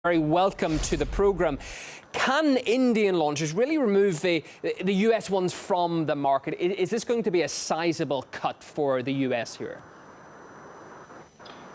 Very welcome to the programme. Can Indian launches really remove the US ones from the market? Is this going to be a sizable cut for the US here?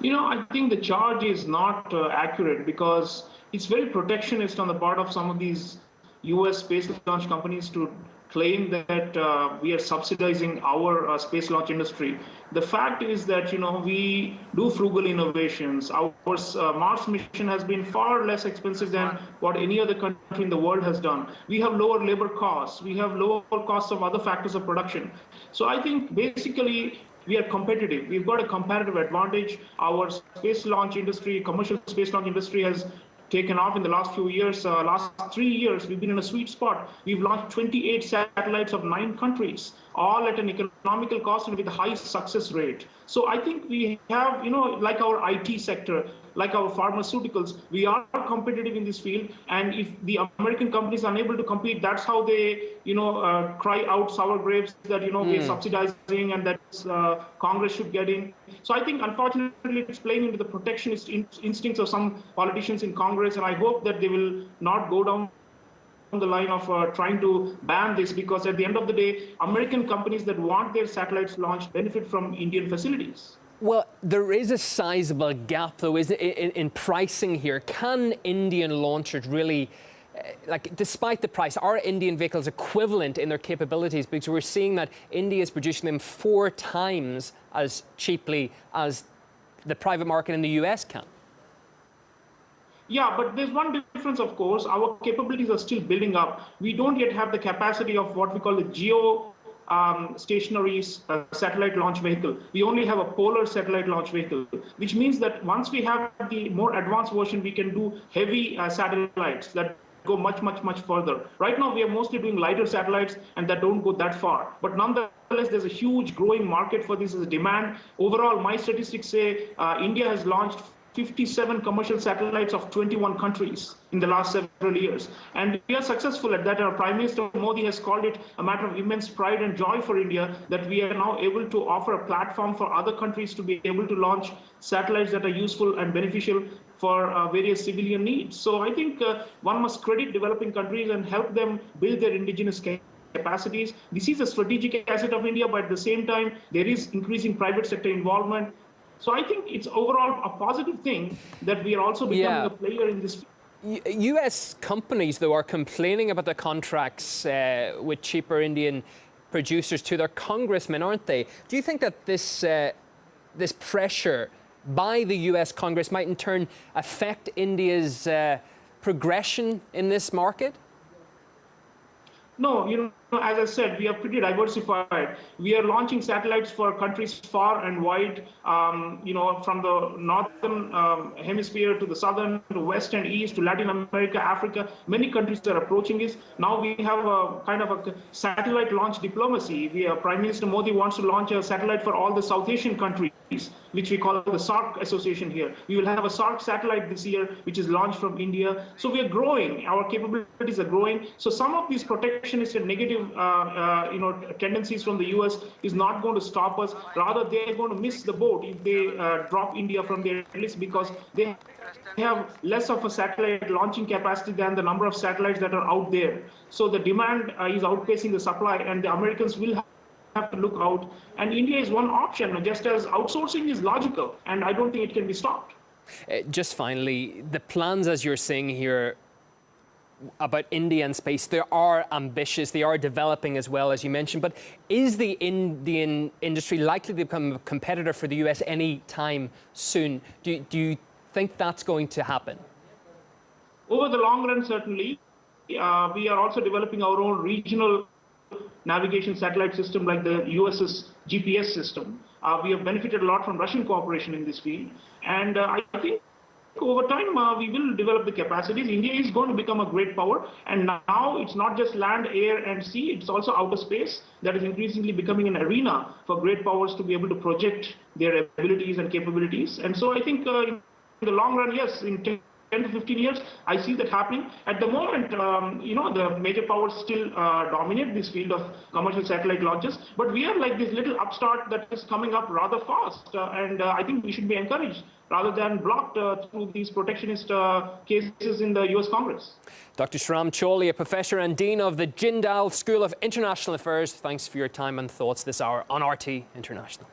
You know, I think the charge is not accurate because it's very protectionist on the part of some of these US space launch companies to claim that we are subsidizing our space launch industry. The fact is that, we do frugal innovations. Our Mars mission has been far less expensive than what any other country in the world has done. We have lower labor costs. We have lower costs of other factors of production. So I think basically we are competitive. We've got a competitive advantage. Our space launch industry, commercial space launch industry has taken off in the last few years. Last 3 years, we've been in a sweet spot. We've launched 28 satellites of 9 countries, all at an economical cost and with a high success rate. So I think we have, like our IT sector, like our pharmaceuticals, we are competitive in this field. And if the American companies are unable to compete, that's how they, cry out sour grapes that, we are subsidizing and that Congress should get in. So I think, unfortunately, it's playing into the protectionist instincts of some politicians in Congress. And I hope that they will not go down the line of trying to ban this, because at the end of the day, American companies that want their satellites launched benefit from Indian facilities. Well, there is a sizable gap, though, in pricing here. Can Indian launchers really, despite the price, are Indian vehicles equivalent in their capabilities? Because we're seeing that India is producing them 4 times as cheaply as the private market in the US can. Yeah, but there's one difference, of course. Our capabilities are still building up. We don't yet have the capacity of what we call the stationary satellite launch vehicle. We only have a polar satellite launch vehicle, which means that once we have the more advanced version, we can do heavy satellites that go much, much, much further. Right now, we are mostly doing lighter satellites and that don't go that far. But nonetheless, there's a huge growing market for this as a demand. Overall, my statistics say India has launched 57 commercial satellites of 21 countries in the last several years. And we are successful at that. Our Prime Minister Modi has called it a matter of immense pride and joy for India that we are now able to offer a platform for other countries to be able to launch satellites that are useful and beneficial for various civilian needs. So I think one must credit developing countries and help them build their indigenous capacities. This is a strategic asset of India, but at the same time, there is increasing private sector involvement. So I think it's overall a positive thing that we are also becoming a player in this. US companies, though, are complaining about the contracts with cheaper Indian producers to their congressmen, aren't they? Do you think that this pressure by the US Congress might in turn affect India's progression in this market? No, as I said, we are pretty diversified. We are launching satellites for countries far and wide, from the northern hemisphere to the southern, to west and east, to Latin America, Africa. Many countries are approaching this. Now we have a kind of a satellite launch diplomacy. Prime Minister Modi wants to launch a satellite for all the South Asian countries, which we call the SAARC association here. We will have a SAARC satellite this year, which is launched from India. So we are growing. Our capabilities are growing. So some of these protectionist and negative tendencies from the US is not going to stop us. Rather, they're going to miss the boat if they drop India from their list, because they have less of a satellite launching capacity than the number of satellites that are out there. So the demand is outpacing the supply, and the Americans will have to look out. And India is one option, just as outsourcing is logical, and I don't think it can be stopped. Just finally, the plans, as you're saying here, about India and space, they are ambitious, they are developing as well, as you mentioned, but is the Indian industry likely to become a competitor for the US any time soon? Do you think that's going to happen? Over the long run, certainly. We are also developing our own regional navigation satellite system like the US's GPS system. We have benefited a lot from Russian cooperation in this field, and I think over time, we will develop the capacities. India is going to become a great power. And now it's not just land, air, and sea. It's also outer space that is increasingly becoming an arena for great powers to be able to project their abilities and capabilities. And so I think in the long run, yes, in 10 to 15 years, I see that happening. At the moment, the major powers still dominate this field of commercial satellite launches. But we are like this little upstart that is coming up rather fast. And I think we should be encouraged rather than blocked through these protectionist cases in the US Congress. Dr. Shram Choli, a professor and dean of the Jindal School of International Affairs, thanks for your time and thoughts this hour on RT International.